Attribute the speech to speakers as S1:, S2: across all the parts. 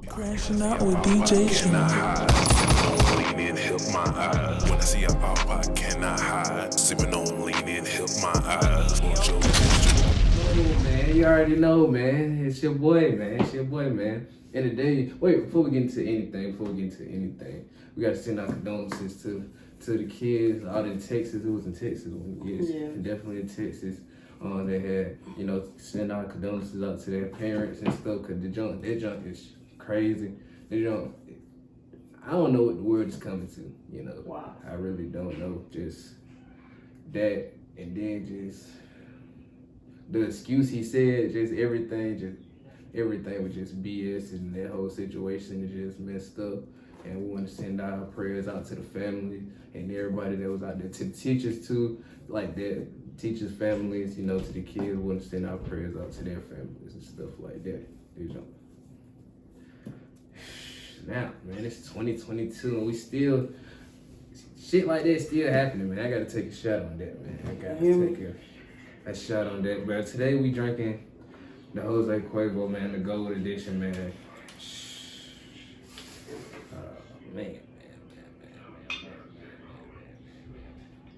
S1: Crashing out with DJ CHIMNEY.
S2: Lean in, help my eyes. When I see a pop, I cannot hide. Sipping on lean in, help my eyes.
S3: Oh, man, you already know, man. It's your boy, man. It's your boy, man. And today, wait, before we get into anything, we gotta send our condolences to the kids out in Texas. It was in Texas, definitely in Texas. They had, send our condolences out to their parents and stuff, cause their junk is crazy. I don't know what the world is coming to,
S4: Wow.
S3: I really don't know. Just that, and then just the excuse he said, everything was just BS, and that whole situation is just messed up. And we want to send our prayers out to the family and everybody that was out there, to the teachers too, like that, teachers' families, to the kids. We want to send our prayers out to their families and stuff like that. Now, man, it's 2022 and we still, shit like that still happening, man. I gotta take a shot on that, man. I gotta take a shot on that. But today we drinking the Jose Cuervo, man, the gold edition, man. Man.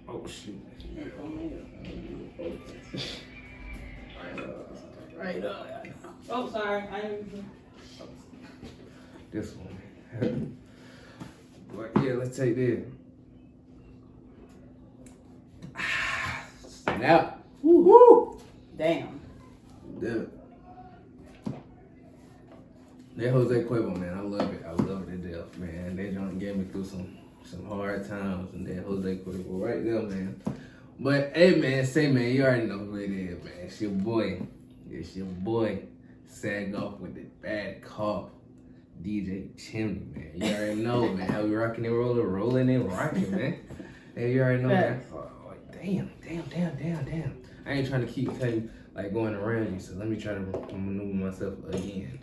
S3: Oh, shoot.
S4: Right up. Oh, sorry.
S3: This one. But yeah, let's take this. Snap.
S4: Woo! Damn.
S3: That Jose Cuervo, man, I love it. I love it to death, man. That joint gave me through some hard times, and that Jose Cuervo right there, man. But hey, man, you already know who it is, man. It's your boy. It's your boy. Sag off with the bad cough. DJ CHIMNEY, man. You already know, man. How we rocking and rolling and rocking, man. Hey, you already know, man. Oh, damn. I ain't trying to keep telling, like, going around you, so let me try to maneuver myself again.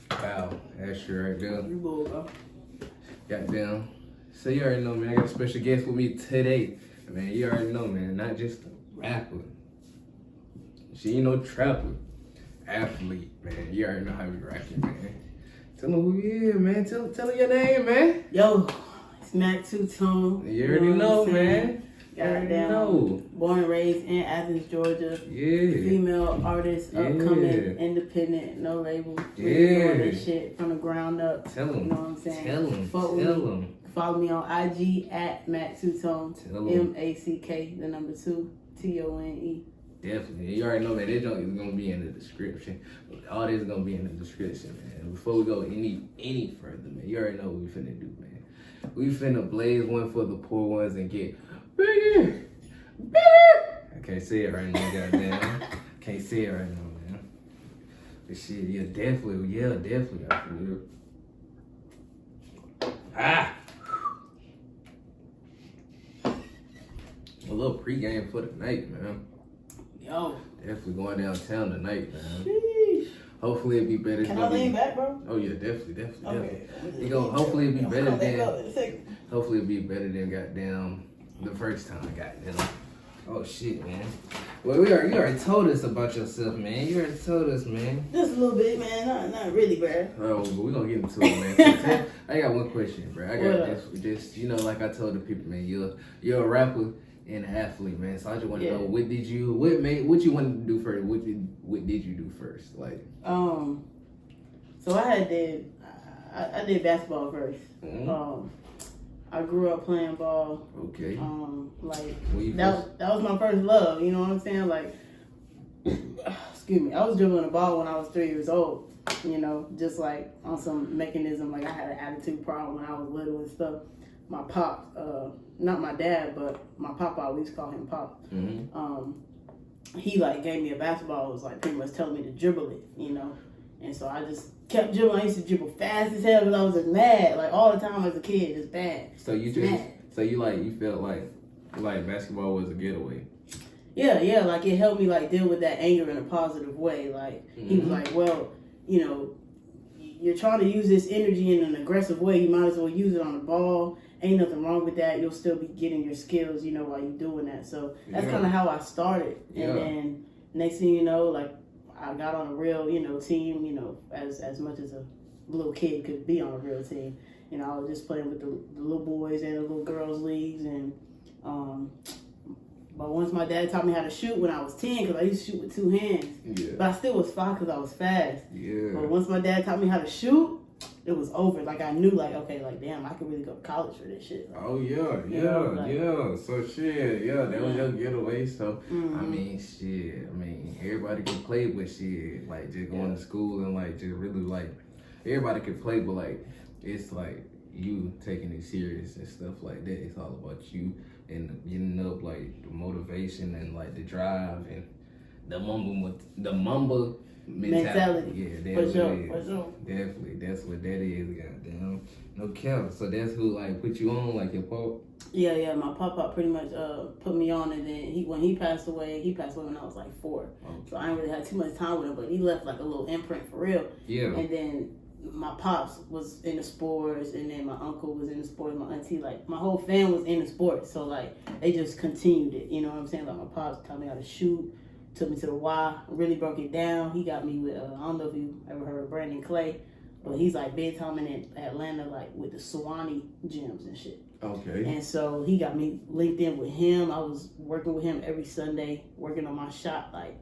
S3: Wow, that's right there.
S4: You will go.
S3: Goddamn. So you already know, man. I got a special guest with me today. Man, you already know, man. Not just a rapper. She ain't no trapper. Athlete, man. You already know how we rocking, man. Tell them who you is, man. Tell them your name, man.
S4: Yo, it's Mack2tone.
S3: You already know, man.
S4: Goddamn. Born and raised in Athens, Georgia.
S3: Yeah.
S4: Female artist, upcoming, independent, no label. Doing this shit from the ground up.
S3: Tell them.
S4: You know what I'm saying?
S3: Tell them.
S4: Follow me on IG at Mack2tone. MACK, the number 2, TONE.
S3: Definitely. You already know, man. That joint is going to be in the description. All this is going to be in the description, man. Before we go any further, man, you already know what we finna do, man. We finna blaze one for the poor ones and get bigger. I can't say it right now, goddamn. Can't say it right now, man. But shit, yeah, definitely. I feel it. A little pregame for the night, man.
S4: Yo.
S3: Definitely going downtown tonight, man.
S4: Sheesh.
S3: Hopefully it'll be better.
S4: Can I lean back, bro?
S3: Oh yeah, definitely.
S4: Okay.
S3: Hopefully it'll be better than goddamn the first time, goddamn. Oh shit, man. Well, you already told us about yourself, man. You already told us, man.
S4: Just a little bit, man. Not really, bro.
S3: Oh, but we're gonna get into it, man. I got one question, bro. I got this, like I told the people, man, you're a rapper and an athlete, man. So I just want to know, what you wanted to do first? What did you do first? Like,
S4: so I did basketball first.
S3: Mm-hmm.
S4: I grew up playing ball.
S3: Okay.
S4: That was my first love. You know what I'm saying? Like, excuse me. I was dribbling the ball when I was 3 years old. Just like on some mechanism. Like I had an attitude problem when I was little and stuff. My pop, not my dad, but my papa, we used to call him Pop.
S3: Mm-hmm.
S4: He gave me a basketball. It was like pretty much telling me to dribble it, And so I just kept dribbling. I used to dribble fast as hell because I was just mad, all the time as a kid, just bad.
S3: So you felt like basketball was a getaway.
S4: Yeah, it helped me deal with that anger in a positive way. He was like, well, you're trying to use this energy in an aggressive way. You might as well use it on the ball. Ain't nothing wrong with that. You'll still be getting your skills, while you're doing that. So that's kind of how I started. And then next thing you know, I got on a real, team, as much as a little kid could be on a real team. I was just playing with the little boys and the little girls leagues, and but once my dad taught me how to shoot when I was 10, because I used to shoot with 2 hands.
S3: Yeah.
S4: But I still was fine because I was fast.
S3: Yeah.
S4: But once my dad taught me how to shoot, it was over. Like, I knew, like, okay, like, damn, I could really go to college for this shit. Like,
S3: Oh, yeah. So, shit, that was your getaway. So, I mean, shit. I mean, everybody can play with shit. Like, just going to school and, like, just really, like, everybody can play, but, like, it's, like, you taking it serious and stuff like that. It's all about you and getting up, like, the motivation and, like, the drive and the mamba mentality. Yeah, that's what it is.
S4: For sure.
S3: Definitely, that's what that is, goddamn. No cap. So that's who, like, put you on, like, your pop?
S4: Yeah, my papa pretty much put me on, and then when he passed away when I was like 4. Okay. So I didn't really have too much time with him, but he left like a little imprint for real.
S3: Yeah.
S4: And then my pops was in the sports, and then my uncle was in the sports, my auntie, like my whole fam was in the sports. So like they just continued it, you know what I'm saying? Like my pops taught me how to shoot, took me to the Y, really broke it down. He got me with I don't know if you ever heard of Brandon Clay, but he's like big time in Atlanta, like with the Sewanee gyms and shit.
S3: Okay.
S4: And so he got me linked in with him. I was working with him every Sunday, working on my shot. Like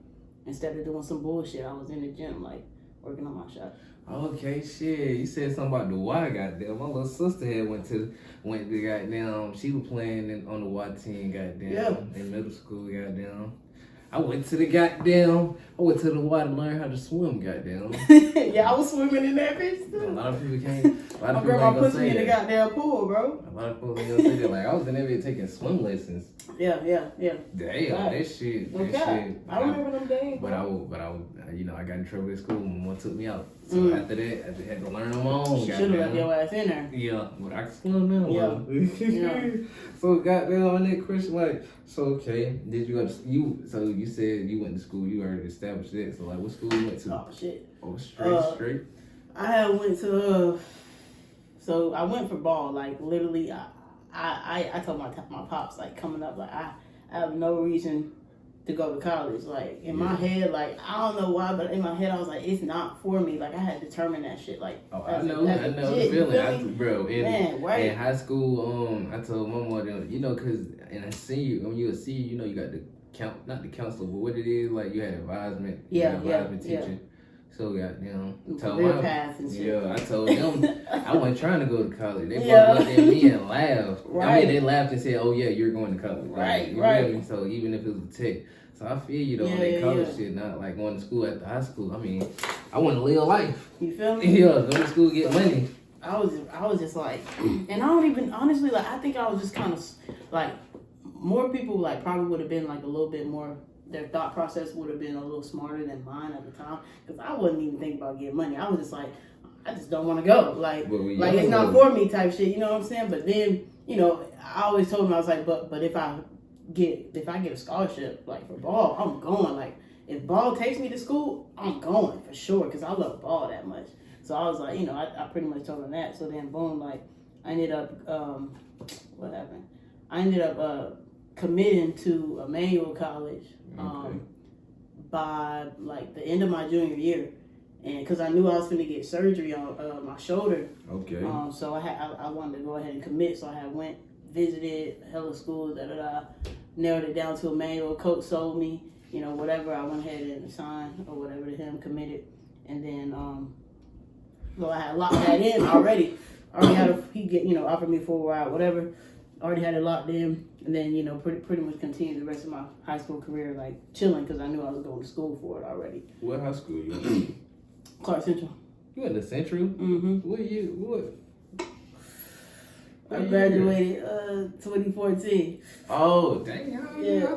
S4: instead of doing some bullshit, I was in the gym like working on my shot.
S3: Okay, shit. You said something about the Y, goddamn. My little sister had went to goddamn. She was playing on the Y team, goddamn, in middle school, goddamn. I went to the Y to learn how to swim, goddamn.
S4: Yeah, I was swimming in that bitch too.
S3: A lot of people can't.
S4: My grandma put me in the goddamn pool, bro.
S3: A lot of people ain't gonna say that. Like I was in there taking swim lessons.
S4: Yeah.
S3: Damn, that shit.
S4: I remember them days.
S3: But I I got in trouble at school. My mom took me out. So after that, I just had to learn on my own.
S4: She should have left your ass in there.
S3: Yeah, but I can swim now.
S4: Yeah.
S3: So goddamn on that question, like, so okay, did you go to so you said you went to school, you already established that. So like what school you went to?
S4: Oh shit.
S3: Oh straight.
S4: I had went to so I went for ball, like literally I told my pops like coming up, like I have no reason to go to college. Like in my head, like I don't know why, but in my head I was like, it's not for me. Like I had determined that shit. Like
S3: I know the feeling, bro. In high school, I told my mother, cause in a senior, when you're a senior, you got the not the counselor, but what it is, like you had advisement, teacher.
S4: Yeah.
S3: So goddamn,
S4: career path and shit.
S3: Yeah, I told them I wasn't trying to go to college. They both looked at me and laughed. Right. I mean, they laughed and said, "Oh yeah, you're going to college."
S4: Right.
S3: Right. So even if it was a tech, so I feel you though on that college shit, not like going to school after high school. I mean, I want to live life.
S4: You feel me?
S3: Yeah, go to school, get money.
S4: I was just like, and I don't even honestly like. I think I was just kind of like more people like probably would have been like a little bit more. Their thought process would have been a little smarter than mine at the time, because I wasn't even thinking about getting money. I was just like, I just don't want to go. Like it's not for me type shit. You know what I'm saying? But then, I always told them, I was like, but if I get a scholarship like for ball, I'm going. Like if ball takes me to school, I'm going for sure, because I love ball that much. So I was like, I pretty much told them that. So then boom, like I ended up what happened? I ended up committing to Emmanuel College by like the end of my junior year, and because I knew I was going to get surgery on my shoulder. Okay. So I wanted to go ahead and commit. So I had went, visited hella schools, narrowed it down to Emmanuel. Coach sold me, whatever. I went ahead and signed or whatever to him, committed, and then so I had locked that in already. He offered me full ride, whatever. Already had it locked in, and then pretty much continued the rest of my high school career like chilling, because I knew I was going to school for it already.
S3: What high school you went?
S4: Clark Central.
S3: You went to Central?
S4: Mm-hmm.
S3: What?
S4: I graduated 2014.
S3: Oh damn!
S4: Yeah.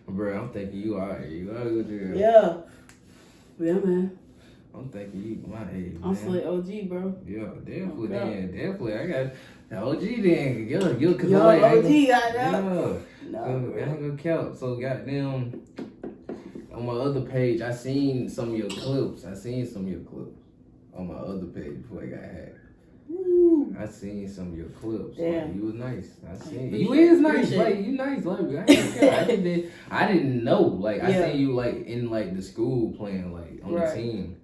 S3: Bro, I'm thinking you are good.
S4: Yeah, man.
S3: I'm thinking you my age.
S4: I'm still OG, bro.
S3: Yeah, definitely. Definitely. I got the OG then. Yo, cause
S4: OG got that.
S3: Yeah. That ain't gonna count. So goddamn. On my other page, I seen some of your clips. On my other page before I got hacked.
S4: Woo.
S3: I seen some of your clips.
S4: Yeah.
S3: Like, you was nice. I seen
S4: Appreciate
S3: you is nice.
S4: appreciate
S3: Like you nice. Like I didn't know. Like I
S4: Yeah.
S3: seen you like in like the school playing like on
S4: Right.
S3: the team.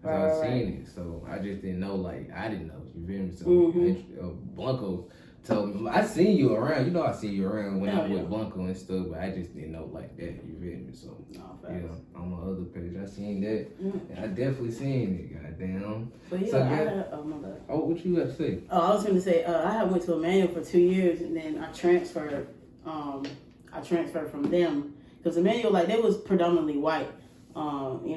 S3: So
S4: Right,
S3: I
S4: right.
S3: seen it. So I just didn't know. Like I didn't know. You feel me? So
S4: Mhm.
S3: Blanco told me. I seen you around. You know I seen you around when I was
S4: Yeah.
S3: with Blanco and stuff. But I just didn't know like that. You feel me? So.
S4: No,
S3: Yeah,
S4: facts.
S3: on my other page, I seen that.
S4: Mm.
S3: And I definitely seen it. Goddamn.
S4: But yeah,
S3: So,
S4: I
S3: yeah.
S4: had, oh my bad.
S3: Oh, what you got to say?
S4: Oh, I was gonna say I had went to Emmanuel for 2 years, and then I transferred. I transferred from them because Emmanuel, like, they was predominantly white. You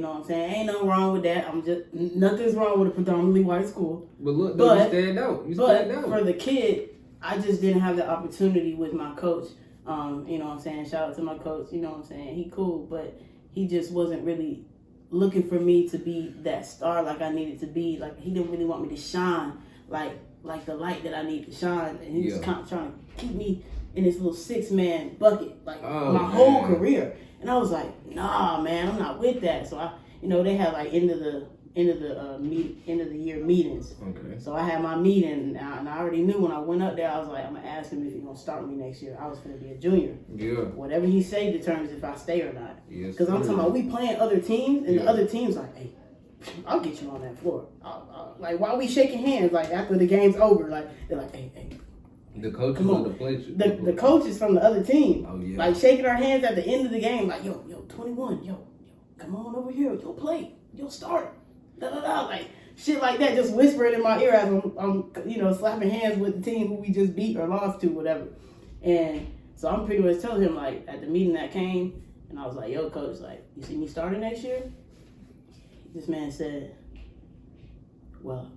S4: know what I'm saying? Ain't nothing wrong with that. Nothing's wrong with a predominantly white school.
S3: But look, though, you stand out. You
S4: But
S3: stand out.
S4: for the kid, I just didn't have the opportunity with my coach. You know what I'm saying? Shout out to my coach. You know what I'm saying? He cool, but he just wasn't really looking for me to be that star like I needed to be. Like, he didn't really want me to shine like the light that I need to shine. And he was
S3: Yeah.
S4: kind of trying to keep me in this little 6-man bucket like
S3: Oh,
S4: my whole
S3: man.
S4: career. And I was like, nah, man, I'm not with that. So they had like end of the year meetings.
S3: Okay.
S4: So I had my meeting, and I already knew when I went up there, I was like, I'm gonna ask him if he's gonna start me next year. I was gonna be a junior.
S3: Yeah.
S4: Whatever he say determines if I stay or not.
S3: Yes,
S4: Because I'm
S3: sir.
S4: talking about we playing other teams, and
S3: Yeah.
S4: the other teams like, hey, I'll get you on that floor. Like, while we shaking hands, like after the game's over, like they're like, hey.
S3: The coaches
S4: Come on.
S3: of the place.
S4: The coaches from the other team,
S3: Oh, yeah.
S4: like shaking our hands at the end of the game, like yo, 21, yo, come on over here, you'll play, you'll start, like shit like that, just whispering in my ear as I'm slapping hands with the team who we just beat or lost to, whatever. And so I'm pretty much telling him like at the meeting that came, and I was like, yo, coach, like you see me starting next year? This man said, well,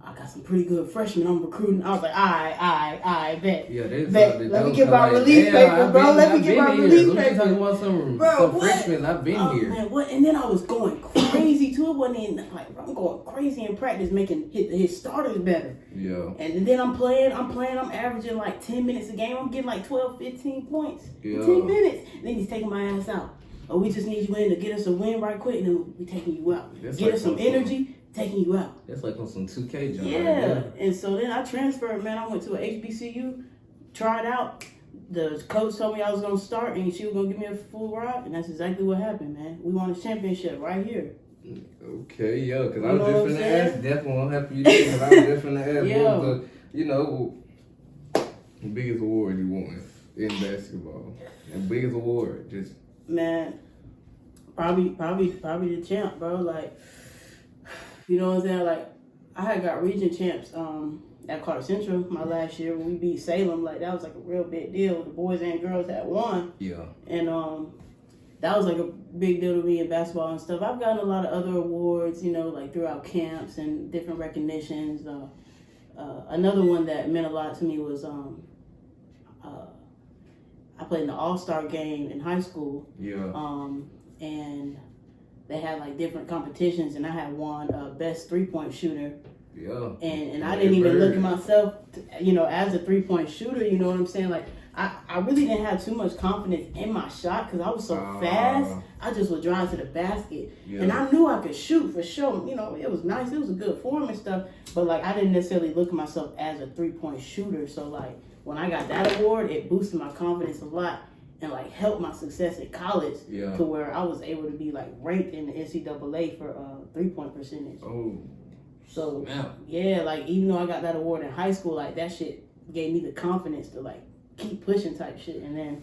S4: I got some pretty good freshmen I'm recruiting. I was like, I bet.
S3: Yeah, they
S4: Bet. Let me get my release paper, bro. Let me get my release
S3: paper.
S4: paper.
S3: Talking about some
S4: What?
S3: freshmen. I've been
S4: Oh,
S3: here.
S4: man, what? And then I was going crazy too. It wasn't even like, bro, I'm going crazy in practice, making his starters better.
S3: Yeah.
S4: And then I'm playing, I'm averaging like 10 minutes a game. I'm getting like 12, 15 points
S3: Yeah.
S4: in 10 minutes. And then he's taking my ass out. Oh, we just need you in to get us a win right quick, and then we taking you out.
S3: That's
S4: Get
S3: like
S4: us some
S3: some-
S4: energy, taking you out.
S3: That's like on some 2K jump.
S4: Yeah, and so then I transferred, man. I went to a HBCU, tried out. The coach told me I was going to start and she was going to give me a full ride, and that's exactly what happened, man. We won a championship right here.
S3: Okay, yo, because I
S4: You
S3: was
S4: know
S3: just
S4: what I'm
S3: finna
S4: saying?
S3: ask, definitely won't help you there, because I was just finna ask
S4: Yeah.
S3: what was the biggest award you won in basketball. The biggest award, just,
S4: Man, probably the champ, bro. Like, you know what I'm saying? Like, I had got region champs at Carter Central my last year when we beat Salem. Like, that was like a real big deal. The boys and girls had won.
S3: yeah.
S4: And that was like a big deal to me in basketball and stuff. I've gotten a lot of other awards, like throughout camps and different recognitions. Another one that meant a lot to me was I played in the All-Star game in high school.
S3: Yeah.
S4: And they had like different competitions, and I had won best 3-point shooter.
S3: Yeah.
S4: And I didn't even look at myself, as a 3-point shooter. You know what I'm saying? Like, I really didn't have too much confidence in my shot because I was so fast. I just would drive to the basket.
S3: Yeah.
S4: And I knew I could shoot for sure. It was nice. It was a good form and stuff. But, like, I didn't necessarily look at myself as a 3-point shooter. So, like, when I got that award, it boosted my confidence a lot and, like, helped my success in college to where I was able to be, like, ranked in the NCAA for 3-point percentage.
S3: Oh.
S4: So,
S3: Wow.
S4: yeah, like, even though I got that award in high school, like, that shit gave me the confidence to, like, keep pushing type shit. And then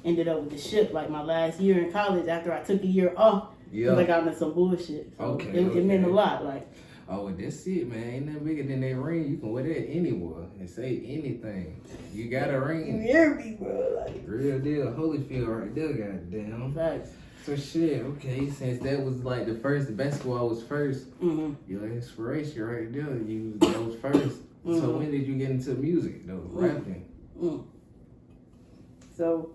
S4: ended up with the ship, like, my last year in college after I took a year off.
S3: Yeah.
S4: I got into some bullshit. So
S3: Okay,
S4: it meant a lot, like.
S3: Oh, that's it, man. Ain't nothing bigger than that ring. You can wear that anywhere and say anything. You got a ring.
S4: You hear me, bro? Like,
S3: Real deal. Holyfield right there, goddamn.
S4: facts.
S3: So shit, okay, since that was like the first basketball was first,
S4: Mm-hmm.
S3: your inspiration right there, that was 1st. So when did you get into music though? Rapping?
S4: So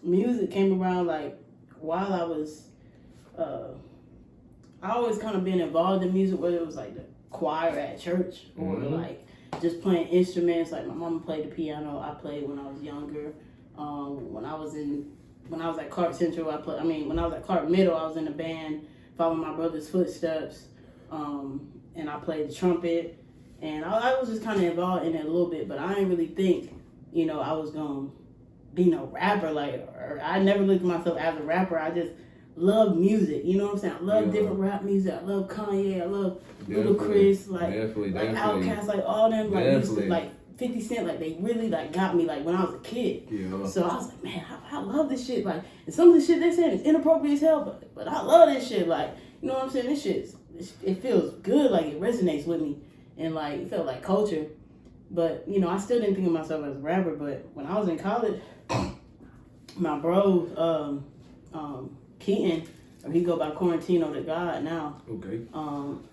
S4: music came around like while I was I always kind of been involved in music, whether it was like the choir at church or like just playing instruments. Like my mama played the piano, I played when I was younger. When I was at Clark Central, when I was at Clark Middle, I was in a band following my brother's footsteps. And I played the trumpet. And I was just kind of involved in it a little bit, but I didn't really think, you know, I was going to be no rapper. Like, or I never looked at myself as a rapper. I just love music. You know what I'm saying? I love different rap music. I love Kanye. I love Little Chris. Like Outkast. Like all them. Like used to, like 50 Cent. Like they really like got me. Like when I was a kid. Yeah. So I was like, man, I love this shit. Like, and some of the shit they're saying is inappropriate as hell, but I love this shit. Like, you know what I'm saying? This shit, it feels good. Like it resonates with me, and like it felt like culture. But you know, I still didn't think of myself as a rapper. But when I was in college, my bro, Keaton, or he go by Quarantino the God now. Okay.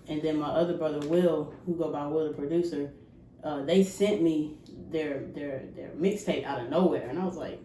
S4: And then my other brother Will, who go by Will the producer, they sent me their mixtape out of nowhere, and I was like,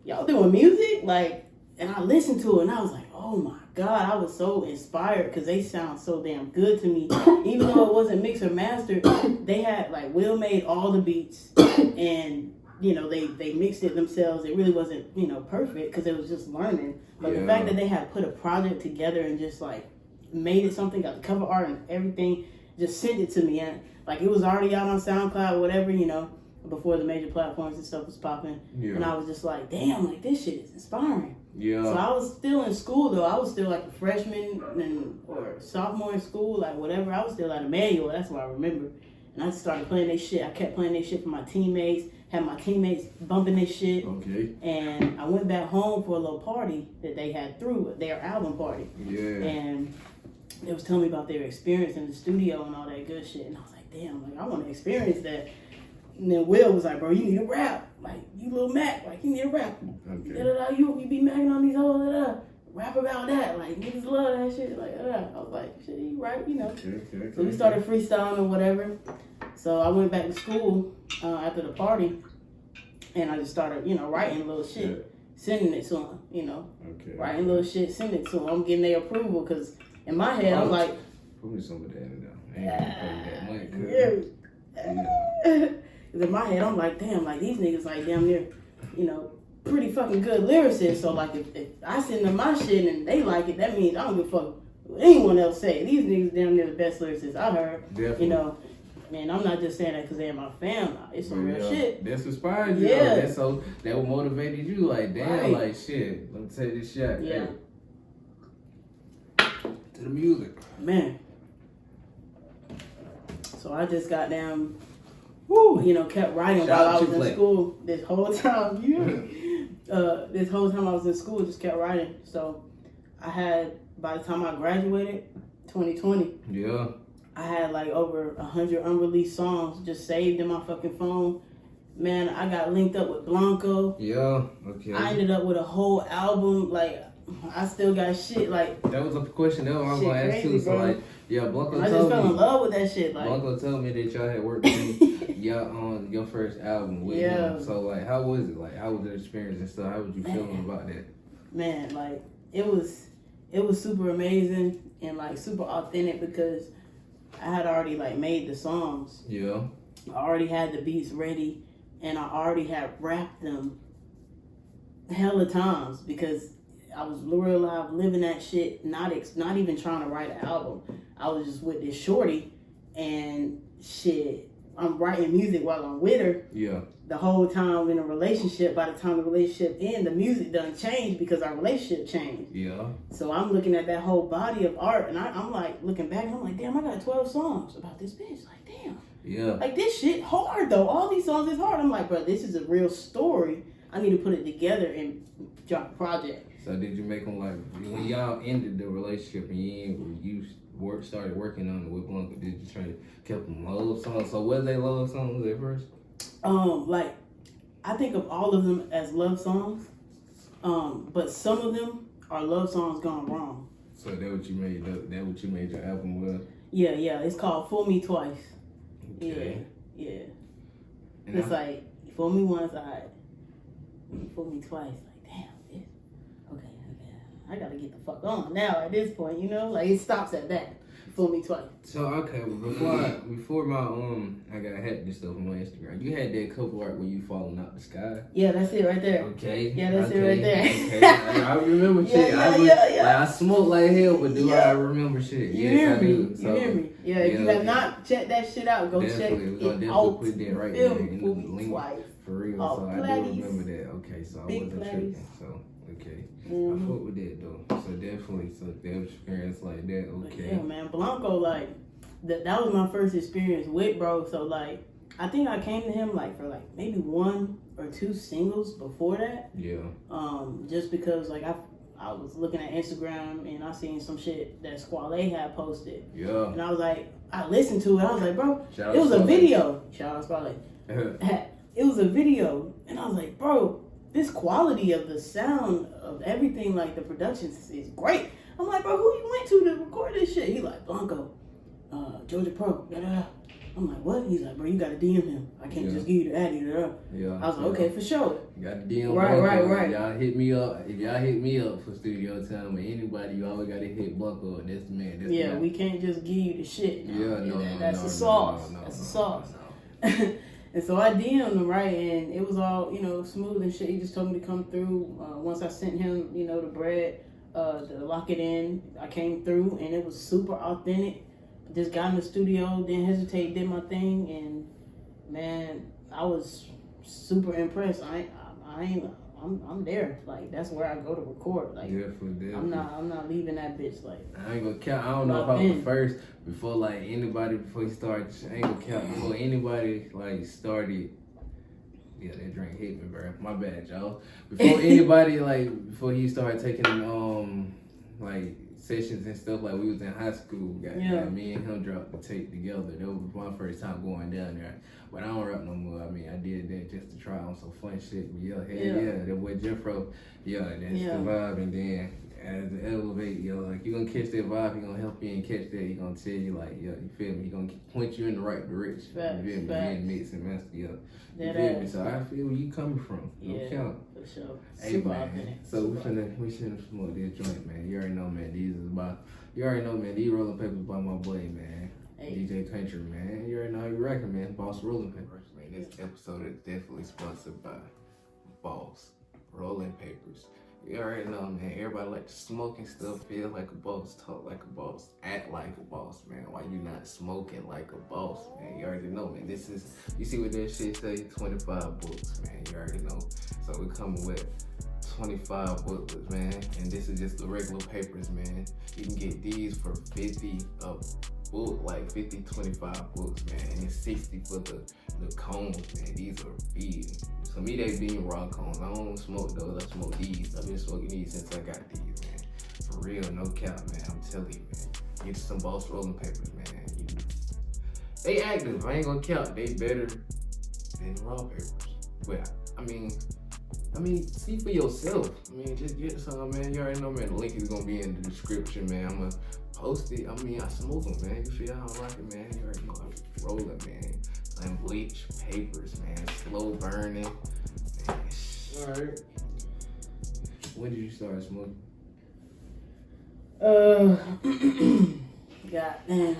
S4: y'all doing music? Like, and I listened to it, and I was like, oh my God, I was so inspired because they sound so damn good to me. Even though it wasn't mixed or mastered, they had, like, Will made all the beats, and you know, they mixed it themselves. It really wasn't, you know, perfect because it was just learning. But the fact that they had put a project together and just like made it something, got the cover art and everything, just sent it to me. And like it was already out on SoundCloud or whatever, you know, before the major platforms and stuff was popping. Yeah. And I was just like, damn, like this shit is inspiring. Yeah. So I was still in school though. I was still like a freshman or sophomore in school, like whatever. I was still at Emmanuel. That's what I remember. And I started playing their shit. I kept playing their shit for my teammates. Had my teammates bumping this shit. Okay. And I went back home for a little party that they had through their album party. Yeah. And they was telling me about their experience in the studio and all that good shit. And I was like, damn, like I want to experience that. And then Will was like, bro, you need to rap. Like, you Lil Mac, like you need to rap. Okay. Da-da-da, you be macking on these hoes, da-da. Rap about that. Like, niggas love that shit. Like, da-da. I was like, shit, you right, you know. Okay. So we started freestyling or whatever. So I went back to school after the party, and I just started, you know, writing little shit, sending it to them, you know. Okay. Writing little shit, sending it to them. I'm getting their approval because in my head, I'm like, put me some of that in there. Yeah. In my head, I'm like, damn, like these niggas like damn near, you know, pretty fucking good lyricists. So like if I send them my shit and they like it, that means I don't give a fuck what anyone else say. These niggas damn near the best lyricists I heard. Definitely. You know. Man, I'm not just saying that because they're my family. It's some real shit. That's inspired you. Yeah. That what motivated you. Like, damn, like, shit. Let me take this shot. Yeah. Hey. To the music. Man. So I just got down, you know, kept writing while I was in school. This whole time, this whole time I was in school, just kept writing. So I had, by the time I graduated, 2020. Yeah. I had like over 100 unreleased songs just saved in my fucking phone. Man, I got linked up with Blanco. Yeah, okay. I ended up with a whole album. Like, I still got shit. Like, that was a question that I was gonna ask too. So like, yeah, Blanco told me. I just fell in love with that shit. Like, Blanco told me that y'all had worked on your first album with him. So like, how was it? Like, how was the experience and stuff? How was you feeling about that? Man, like it was super amazing and like super authentic because I had already like made the songs. Yeah. I already had the beats ready, and I already had rapped them hella times because I was real live living that shit. Not even trying to write an album. I was just with this shorty, and shit. I'm writing music while I'm with her. Yeah. The whole time in a relationship. By the time the relationship ends, the music done changed because our relationship changed. Yeah. So I'm looking at that whole body of art, and I'm like looking back, and I'm like, damn, I got 12 songs about this bitch. Like, damn. Yeah. Like this shit hard though. All these songs is hard. I'm like, bro, this is a real story. I need to put it together and drop a project. So did you make them like when y'all ended the relationship and you started working on it with Blanco? Did you try to keep them love songs? So was they love songs at first? Like I think of all of them as love songs, but some of them are love songs gone wrong. So that what you made? That what you made your album with? Yeah. It's called "Fool Me Twice." Okay. Yeah. And it's like you fool me once, you fool me twice. Like damn, bitch. Okay. I gotta get the fuck on now. At this point, you know, like it stops at that. Fool me twice. So okay, before my I got hacked and stuff on my Instagram. You had that cover art where you falling out the sky. Yeah, that's it right there. Okay. Yeah, that's it right there. Okay. I remember shit. Yeah. I smoked like hell, but do I remember shit? Yes, I do. So, you hear me? Yeah, if you have not checked that shit out, go check
S3: definitely. We're gonna
S4: it
S3: definitely
S4: out.
S3: put that right
S4: Feel
S3: there
S4: me?
S3: in
S4: Fool
S3: the
S4: me
S3: link.
S4: twice.
S3: For real,
S4: Oh,
S3: so I do
S4: platties.
S3: remember that. Okay, so I
S4: Big
S3: wasn't
S4: platties.
S3: tripping. So okay,
S4: Mhm.
S3: I fuck with that though. So definitely, so that experience like that.
S4: But
S3: Okay,
S4: yeah, man, Blanco, like that was my first experience with bro. So like, I think I came to him like for like maybe 1 or 2 singles before that.
S3: yeah,
S4: Just because like I was looking at Instagram and I seen some shit that Squale had posted,
S3: yeah.
S4: and I was like, I listened to it. I was like, bro,
S3: Shout out
S4: it was
S3: to
S4: a
S3: Squale.
S4: video. Shout out Squale. It was a video, and I was like, bro, this quality of the sound of everything, like the production is great. I'm like, bro, who you went to record this shit? He like, Blanco, Georgia Pro, da da da. I'm like, what? He's like, bro, you gotta DM him. I can't just give you the addy, da da.
S3: Yeah.
S4: I was like, okay, for sure.
S3: You got the DM.
S4: Right.
S3: Y'all hit me up. If y'all hit me up for studio time or anybody, you always gotta hit Blanco. That's the man. That's the man.
S4: We can't just give you the shit. That's the
S3: no,
S4: sauce.
S3: no,
S4: That's the
S3: no,
S4: sauce.
S3: no.
S4: And so I DM'd him, right, and it was all, smooth and shit. He just told me to come through. Once I sent him, the bread, to lock it in, I came through, and it was super authentic. Just got in the studio, didn't hesitate, did my thing, and man, I was super impressed. I'm there. Like, that's where I go to record. Like,
S3: definitely.
S4: I'm not leaving that bitch. Like,
S3: I ain't gonna count. I don't know if I was the first before like anybody before he started. I ain't gonna count before anybody like started. Yeah, that drink hit me, bro. My bad, y'all. Before anybody before he started taking like sessions and stuff, like we was in high school. Me and him dropped the tape together. That was my first time going down there. But I don't rap no more. I mean, I did that just to try on some fun shit. But yeah, that boy Jeffro, that's the vibe. And then as the elevate, like you gonna catch that vibe, he gonna help you and catch that. He gonna tell you like, you feel me? He gonna point you in the right direction.
S4: Facts,
S3: you feel me? Then mix and master, You
S4: That
S3: feel me?
S4: ass.
S3: So I feel where you coming from. No count.
S4: For sure.
S3: Hey
S4: Super
S3: man,
S4: authentic.
S3: so we finna smoke this joint, man. You already know, man. You already know, man. These rolling papers by my boy, man.
S4: Hey.
S3: DJ Country, man. You already know how you reckon, man. Boss Rolling Papers, man. This episode is definitely sponsored by Boss Rolling Papers. You already know, man. Everybody like to smoke and stuff, feel like a boss, talk like a boss, act like a boss, man. Why you not smoking like a boss, man? You already know, man. This is, you see what that shit say? 25 books, man. You already know. So we coming with 25 booklets, man. And this is just the regular papers, man. You can get these for 50 a book, like 50, 25 books, man. And it's 60 for the cones, man. These are big. So me, they being raw cones. I don't smoke those. I smoke these. I've been smoking these since I got these, man. For real, no cap, man. I'm telling you, man. Get some Boss Rolling Papers, man. They active. I ain't gonna count. They better than raw papers. But I mean, see for yourself. I mean, just get some, man. You already know, man. The link is gonna be in the description, man. I'm gonna post it. I mean, I smoke them, man. You feel how I like it, man? You already know I'm rolling, man. Unbleached papers, man. Slow burning. Man. Alright. When did you start smoking?
S4: Goddamn.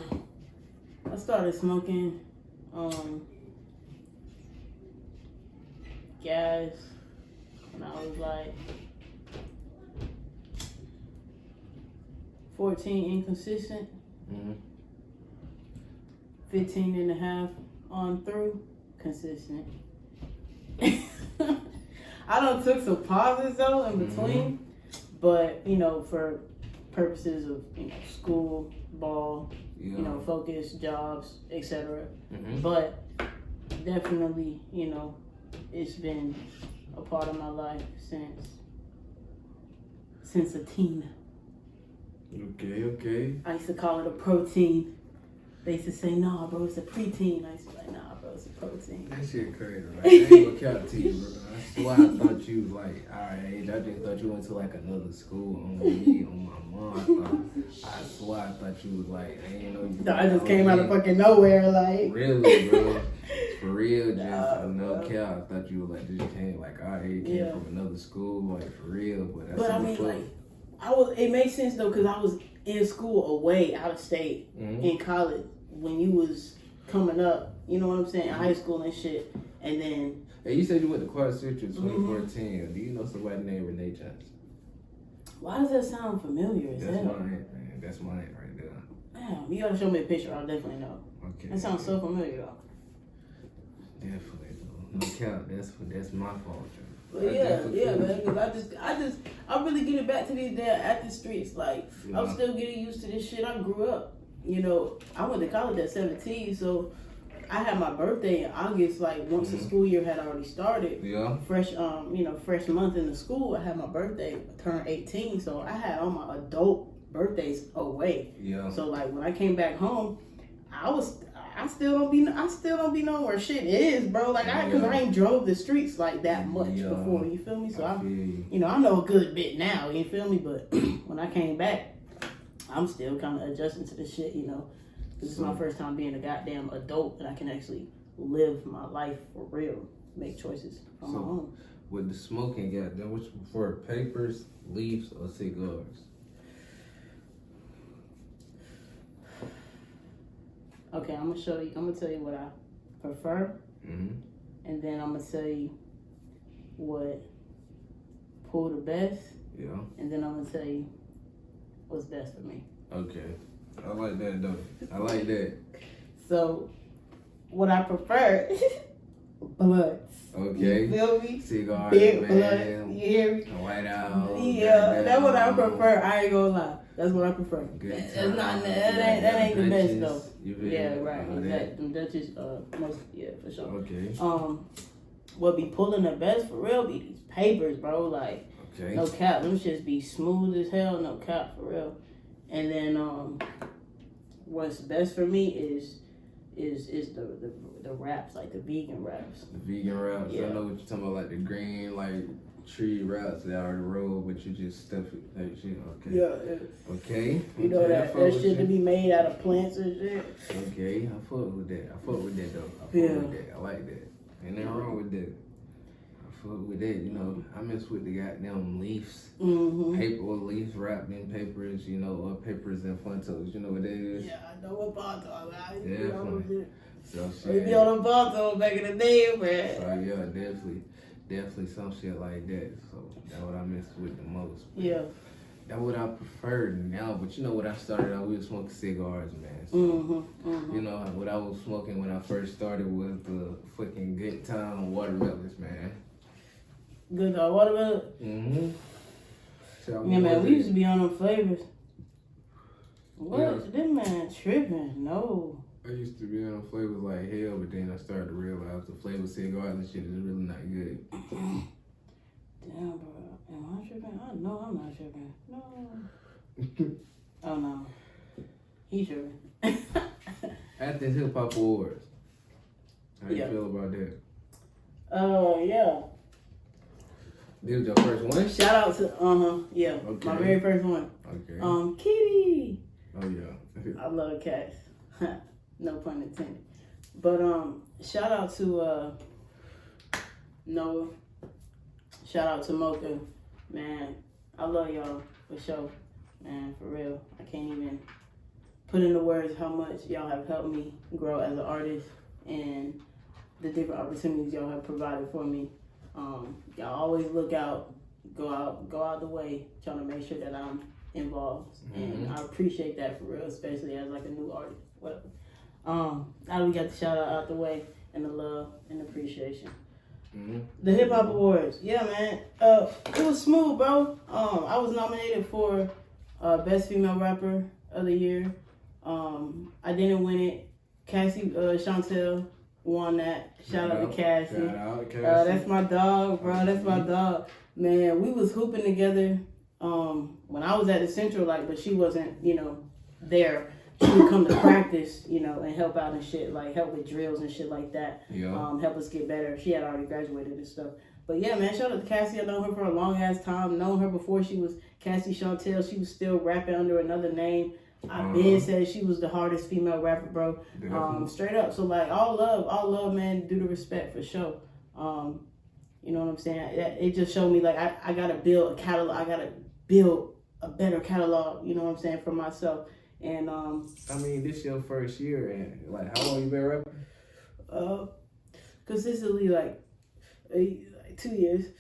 S4: I started smoking gas when I was like 14, inconsistent. 15 and a half on through, consistent. I done took some pauses though in between, but for purposes of school, ball, focus, jobs, etc. But definitely, it's been a part of my life since a teen.
S3: Okay.
S4: I used to call it a protein. They used to say, nah, bro, it's a preteen. I used to be like, nah, bro, it's a protein.
S3: That shit crazy, right? I ain't gonna count to you, bro. I swear I thought you was like, alright, I just thought you went to like another school on me, on my mom. I swear I thought you was like, I ain't know you.
S4: No, I just came out of fucking nowhere, like.
S3: Really, bro. For real, just no cap. I thought you were like, just came like, alright, you came from another school, like for real. But
S4: I mean, like, it makes sense though, because I was in school away, out of state, in college, when you was coming up, you know what I'm saying, high school and shit, and then...
S3: Hey, you said you went to Quad Central 2014. Do you know somebody named Renee Johnson?
S4: Why does that sound familiar?
S3: That's mine, man. That's mine right there.
S4: Damn, you gotta show me a picture. I'll definitely know.
S3: Okay.
S4: That sounds so familiar though.
S3: Definitely though. No cap. That's my fault.
S4: But yeah, man. Cause I really get it back to these damn active streets. Like I'm still getting used to this shit. I grew up. You know, I went to college at 17, so I had my birthday in August. Like once the school year had already started.
S3: Yeah.
S4: Fresh, fresh month in the school. I had my birthday. I turned 18, so I had all my adult birthdays away.
S3: Yeah.
S4: So like when I came back home, I still don't be knowing where shit is, bro. Like cause I ain't drove the streets like that much before. You feel me? So I know a good bit now. You feel me? But when I came back, I'm still kind of adjusting to the shit. You know, this is my first time being a goddamn adult and I can actually live my life for real, make choices on my own.
S3: With the smoking, goddamn, which prefer papers, leaves, or cigars?
S4: Okay, I'm gonna tell you what I prefer, and then I'm gonna tell you what pull the best, and then I'm gonna tell you what's best for me. Okay,
S3: I like that though. I like that.
S4: So, what I prefer, blunts.
S3: Okay.
S4: You feel me?
S3: Cigars,
S4: big
S3: man.
S4: Blunt. You hear me?
S3: White House.
S4: Yeah, that's what I prefer. I ain't gonna lie. That's what I prefer. That ain't the best though. Yeah, right. Exactly. Dutchess, most, for sure.
S3: Okay.
S4: What be pulling the best for real be these papers, bro. Like, no cap. Them shits be smooth as hell. No cap, for real. And then, what's best for me is the wraps, like the vegan wraps.
S3: The vegan wraps.
S4: Yeah.
S3: I know what you're talking about, like the green, like tree wraps that already rolled, but you just stuff it like shit. Okay.
S4: Yeah.
S3: Okay.
S4: You know that shit to be made out of plants and shit.
S3: Okay, I fuck with that. I fuck with that though. I fuck with that. I like that. Ain't nothing wrong with that. I fuck with that. You know, I mess with the goddamn leaves. Paper or leaves wrapped in papers. You know, or papers and Funtos. You know what that is?
S4: Yeah, I know what Funtos.
S3: Yeah. So
S4: we be on a Funtos back in the day, man.
S3: So yeah, definitely some shit like that. So that's what I mess with the most.
S4: Yeah.
S3: That's what I prefer now. But you know what I started out, we was smoking cigars, man. So, you know, what I was smoking when I first started was the fucking Good Time watermelons, man.
S4: Good watermelon?
S3: So
S4: yeah, man, we used to be on them flavors. What? Yeah. This man tripping. No.
S3: I used to be on flavors like hell, but then I started to realize the flavor cigars and shit is really not good.
S4: Damn, bro. Am I tripping? I know I'm not tripping. No. Oh, no. He tripping.
S3: At the Hip Hop Awards. How you feel about that?
S4: Yeah.
S3: This was your first one?
S4: Shout out to, okay. My very first one.
S3: Okay.
S4: Kitty.
S3: Oh, yeah.
S4: I love cats. No pun intended. But shout out to Noah. Shout out to Mocha. Man, I love y'all for sure. Man, for real. I can't even put into words how much y'all have helped me grow as an artist and the different opportunities y'all have provided for me. Y'all always look out, go out the way, trying to make sure that I'm involved. And I appreciate that for real, especially as like a new artist. Whatever. Now we got the shout out the way and the love and appreciation. The Hip Hop Awards. Yeah, man. It was smooth, bro. I was nominated for Best Female Rapper of the Year. I didn't win it. Cassie Chantel won that. Shout out to Cassie.
S3: Shout out, Cassie.
S4: That's my dog, bro. That's my dog. Man, we was hooping together when I was at the Central, but she wasn't, there. She would come to practice, and help out and shit, help with drills and shit like that.
S3: Yeah.
S4: Help us get better. She had already graduated and stuff. But yeah, man, shout out to Cassie. I've known her for a long ass time. Known her before she was Cassie Chantel. She was still rapping under another name. I've been said she was the hardest female rapper, bro. Straight up. So all love, man. Due to respect for sure. You know what I'm saying? It just showed me I gotta build a catalog. I gotta build a better catalog. You know what I'm saying, for myself. And
S3: I mean, this your first year, and how long you been rapping?
S4: Consistently 2 years.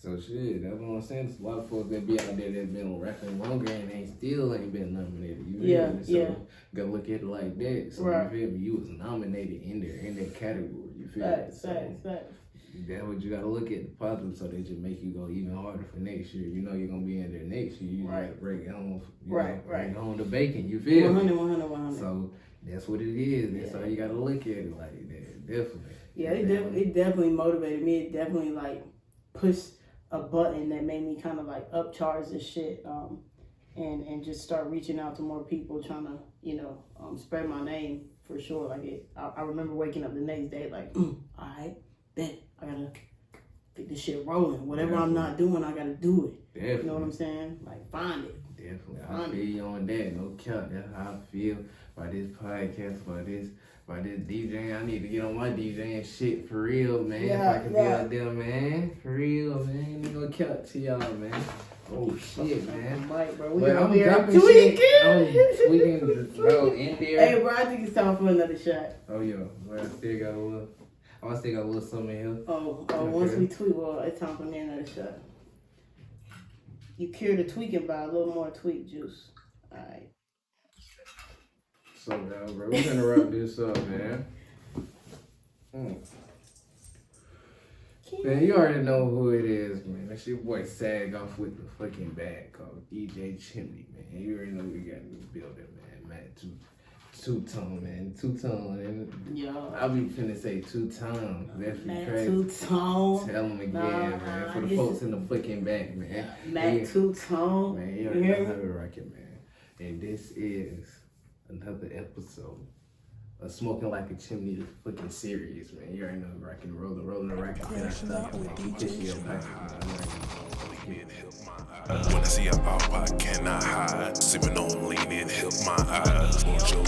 S3: So shit, that's what I'm saying. There's a lot of folks that be out there that's been rapping longer and ain't been nominated. You feel me? So you gotta look at it like that. So you feel me? You was nominated in that category. You feel me? So that's what you gotta look at, the positive, so they just make you go even harder for next year. You know you're gonna be in there next year. You gotta break it home. Bring home the bacon. You feel me?
S4: 100.
S3: So that's what it is. That's how you gotta look at it like that. Definitely.
S4: Yeah, it definitely motivated me. It definitely like pushed a button that made me kind of like upcharge this shit, and just start reaching out to more people, trying to spread my name for sure. Like I remember waking up the next day like, all right, bet I gotta get this shit rolling. Whatever I'm not doing, I gotta do it.
S3: Definitely.
S4: You know what I'm saying? Like find it.
S3: Definitely, I feel you on that. No cap. That's how I feel about this podcast, about this DJing. I need to get on my DJing shit for real, man. If I can be out there, man. For real, man. Ain't no cap to y'all, man. Oh shit, man.
S4: Mike, bro.
S3: I'm dropping shit. I'm tweaking, bro, in there.
S4: Hey, bro, I think it's time for another shot.
S3: Oh, yo. Well, I still got a little something here.
S4: Oh, once we tweak, well, it's time for me another shot. You cure the tweaking by a little more tweak juice. All right.
S3: So now, bro, we're gonna wrap this up, man. Man, you already know who it is, man. That's your boy Sag off with the fucking bag called DJ Chimney, man. You already know we got in the building, man. Mack2tone, man. 2-tone, and I be finna say 2-tone. That's crazy.
S4: Mack2tone.
S3: Tell them again, man. For the folks in the fucking back, man.
S4: Mack2tone.
S3: Man, you already know how we rock it, man. And this is another episode of Smoking Like a Chimney, the fucking series, man. You already know rocking, rolling, rocking.
S1: Crashing out with DJ
S2: When I see a pop, I cannot hide. Sipping on lean and help my eyes. Want your